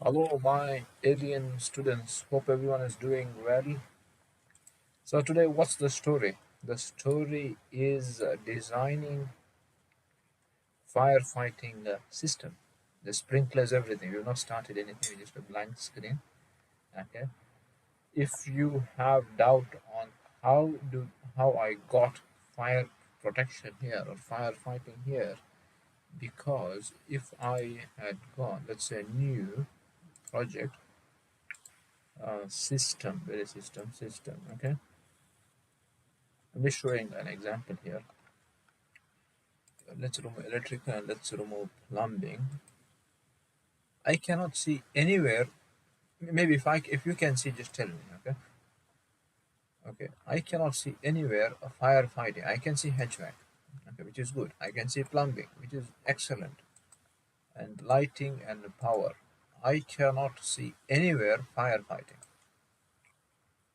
Hello, my alien students. Hope everyone is doing well. So, today, what's the story? The story is designing firefighting system. The sprinklers, everything. We've not started anything, just a blank screen. Okay. If you have doubt on how I got fire protection here or firefighting here, because if I had gone, let's say, new project system, very system. Okay, I'm just showing an example here. Let's remove electrical and let's remove plumbing. I cannot see anywhere. Maybe if you can see, just tell me. Okay. Okay. I cannot see anywhere a firefighting. I can see HVAC, okay, which is good. I can see plumbing, which is excellent, and lighting and power. I cannot see anywhere firefighting.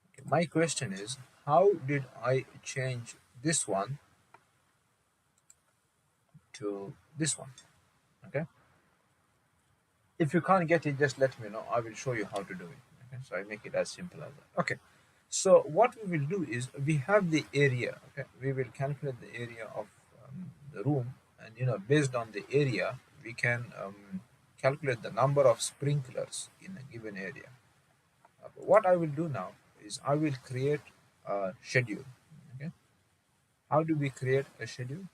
Okay. My question is, how did I change this one to this one? Okay. If you can't get it, just let me know. I will show you how to do it. Okay, so I make it as simple as that. Okay, so what we will do is we have the area. Okay, we will calculate the area of the room, and based on the area, we can calculate the number of sprinklers in a given area. What I will do now is I will create a schedule. Okay, how do we create a schedule?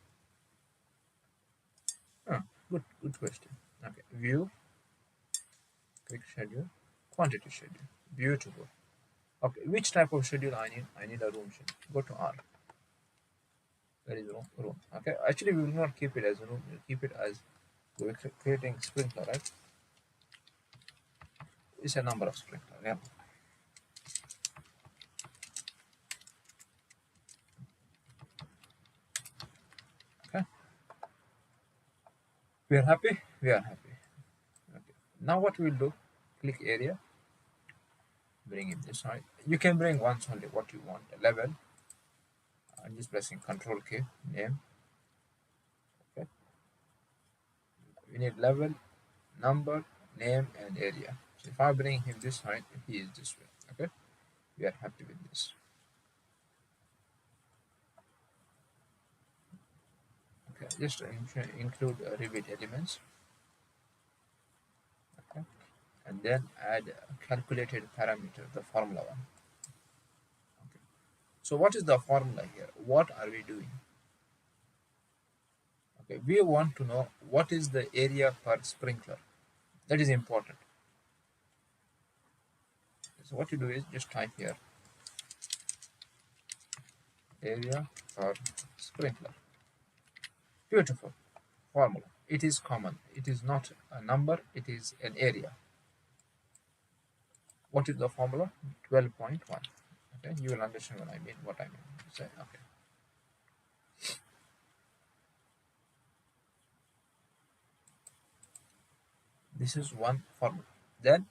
Ah, good question. Okay, view, click schedule, quantity schedule. Beautiful. Okay, which type of schedule I need? I need a room schedule. Go to R. That is room. Okay, actually we will not keep it as a room. We'll keep it as we're creating sprinkler, right? It's a number of sprinkler. Yeah. Okay. We are happy. We are happy. Okay. Now what we'll do? Click area. Bring it this side. You can bring once only what you want. A level. I'm just pressing Control K. Name. Okay. We need level, number, name, and area. So if I bring him this side, he is this way. Okay. We are happy with this. Okay, just include Revit elements, okay, and then add a calculated parameter, the formula one. Okay. So what is the formula here? What are we doing? Okay, we want to know what is the area per sprinkler. That is important. So what you do is just type here area per sprinkler. Beautiful formula. It is common. It is not a number. It is an area. What is the formula? 12.1. Okay, you will understand what I mean. Say okay. This is one formula. Then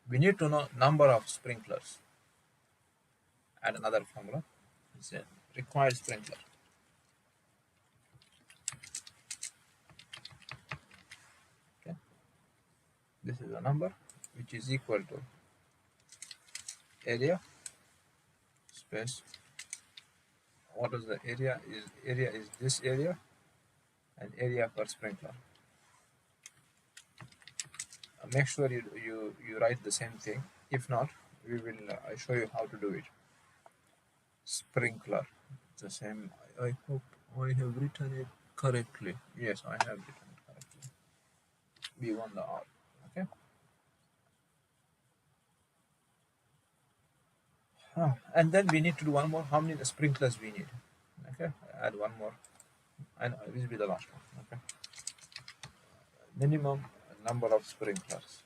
we need to know number of sprinklers. Add another formula. It's a required sprinkler. Okay. This is a number which is equal to area space. What is the area? Area is this area, and area per sprinkler. Make sure you write the same thing. If not, we will show you how to do it. Sprinkler. It's the same. I hope I have written it correctly. Yes, I have written it correctly. We won the R. Okay. And then we need to do one more. How many sprinklers we need? Okay. Add one more. And this will be the last one. Okay. Minimum number of sprinklers.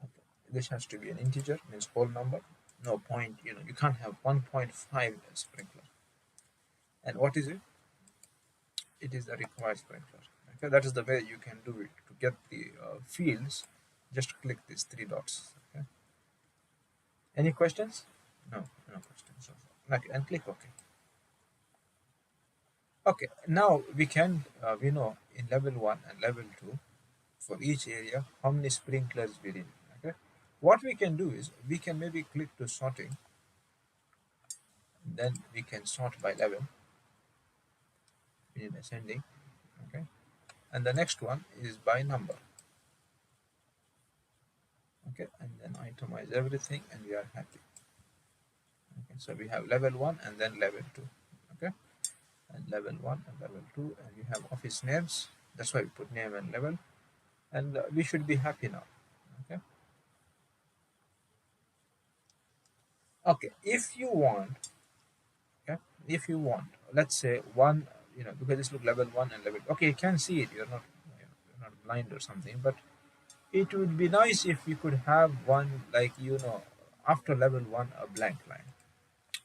Okay. This has to be an integer, means whole number. No point. You can't have 1.5 sprinkler. And what is it? It is the required sprinkler. Okay. That is the way you can do it. To get the fields, just click these three dots. Okay. Any questions? No questions. Okay, and click OK. Okay, now we know in level 1 and level 2 for each area how many sprinklers we need. Okay, what we can do is we can maybe click to sorting, then we can sort by level. We need ascending. Okay, and the next one is by number. Okay, and then itemize everything and we are happy. Okay, so we have level 1 and then level 2. Okay, and level 1 and level 2, and we have office names. That's why we put name and level, and we should be happy now. Okay, okay, if you want, okay, if you want, let's say one, because this look level 1 and level, okay, you can see it, you're not blind or something, but it would be nice if we could have one, like, after level 1 a blank line.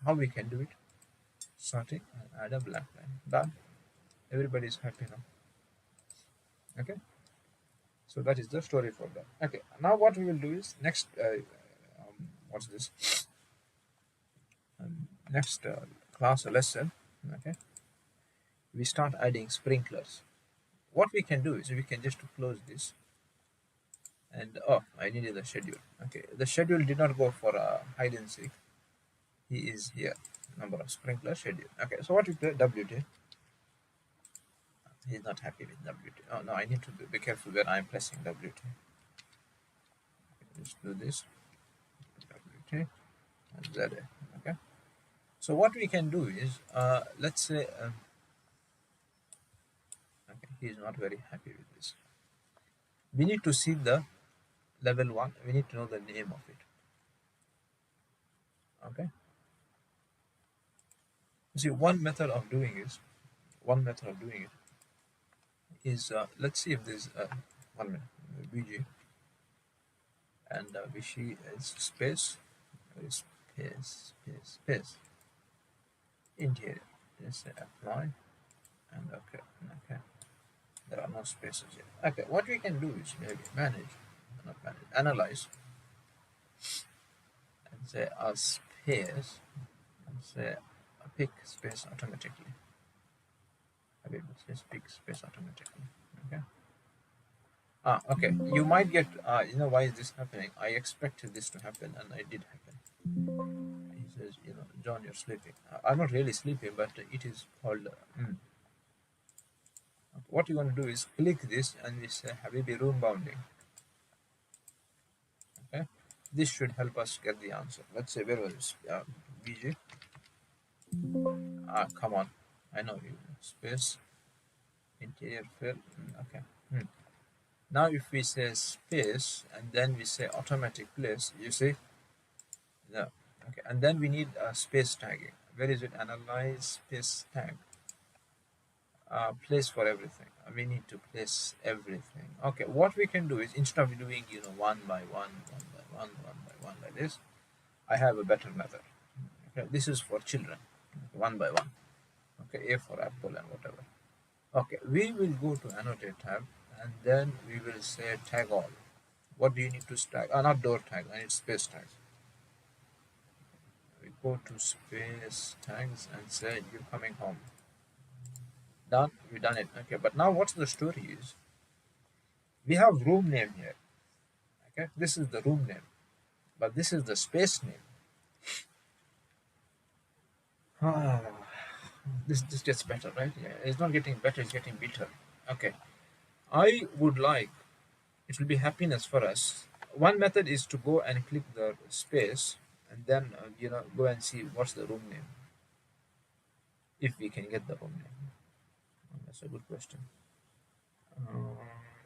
How we can do it? Sorting and add a blank line. Done. Everybody is happy now. Okay, so that is the story for that. Okay, now what we will do is next, what's this, next class or lesson. Okay, we start adding sprinklers. What we can do is we can just close this, and oh, I needed the schedule. Okay, the schedule did not go for hide and seek. He is here, number of sprinkler schedule. Okay, so what we play WT. He's not happy with WT. Oh no, I need to be careful where I'm pressing WT. Let's do this, WT and ZA. Okay, so what we can do is, let's say, okay, he's not very happy with this. We need to see the level 1. We need to know the name of it. Okay, see, one method of doing it is, let's see if there's 1 minute, VG, and VC is space, space, interior. Just say apply, and okay, there are no spaces here. Okay, what we can do is maybe analyze, and say a space, and say pick space automatically. I will just pick space automatically. Okay. Okay. You might get, why is this happening? I expected this to happen, and it did happen. He says, John, you're sleeping. I'm not really sleeping, but it is called. What you want to do is click this, and we say Habibi room bounding. Okay. This should help us get the answer. Let's say, where was this? BG. Come on. I know you. Space. Interior fill. Okay. Now if we say space and then we say automatic place, you see, yeah, okay, and then we need space tagging. Where is it? Analyze space tag. Place for everything. We need to place everything. Okay, what we can do is, instead of doing one by one like this, I have a better method. Okay, this is for children, one by one. Okay, A for apple and whatever. Okay, we will go to annotate tab, and then we will say tag all. What do you need to tag? Not door tag, I need space tags. We go to space tags and say you're coming home. Done, we done it. Okay, but now what's the story is, we have room name here. Okay, this is the room name, but this is the space name. This gets better, right? Yeah, it's not getting better, it's getting bitter. Okay, I would like, it will be happiness for us. One method is to go and click the space, and then go and see what's the room name, if we can get the room name. That's a good question.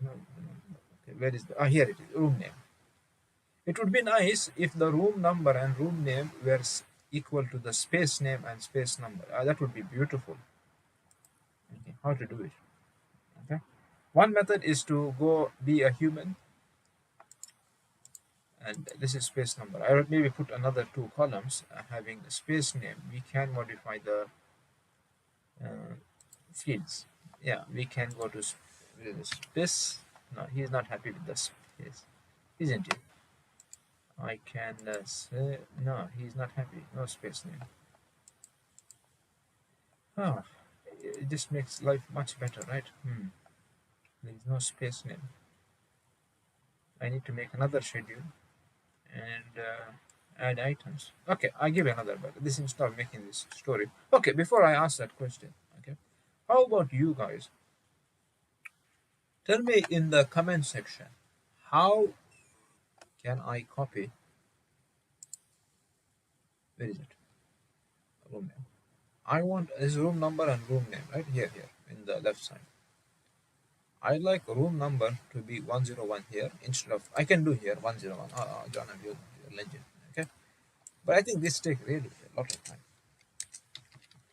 Okay, where is the, here it is, room name. It would be nice if the room number and room name were equal to the space name and space number. That would be beautiful. Okay, how to do it? Okay, one method is to go be a human, and this is space number. I would maybe put another 2 columns having the space name. We can modify the fields. Yeah, we can go to space. No, he's not happy with the space, isn't he? I can say no, he's not happy. No space name. Oh, it just makes life much better, right? There is no space name. I need to make another schedule and add items. Okay, I give you another, but this instead of making this story. Okay, before I ask that question, okay, how about you guys? Tell me in the comment section, how can I copy, where is it? Room name. I want this room number and room name, right? Here, in the left side. I like room number to be 101 here instead of, I can do here 101. John, you're legend. Okay. But I think this takes really a lot of time.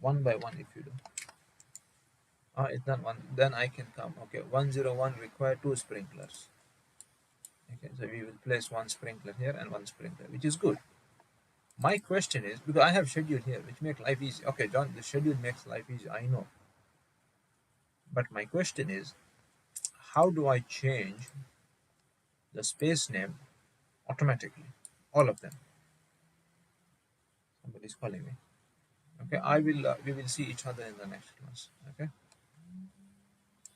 One by one, if you do. It's not one. Then I can come. Okay. 101 require 2 sprinklers. Okay. So we will place 1 sprinkler here and 1 sprinkler, which is good. My question is, because I have schedule here, which make life easy. Okay, John, the schedule makes life easy. I know. But my question is, how do I change the space name automatically? All of them. Somebody's calling me. Okay, I will. We will see each other in the next class. Okay.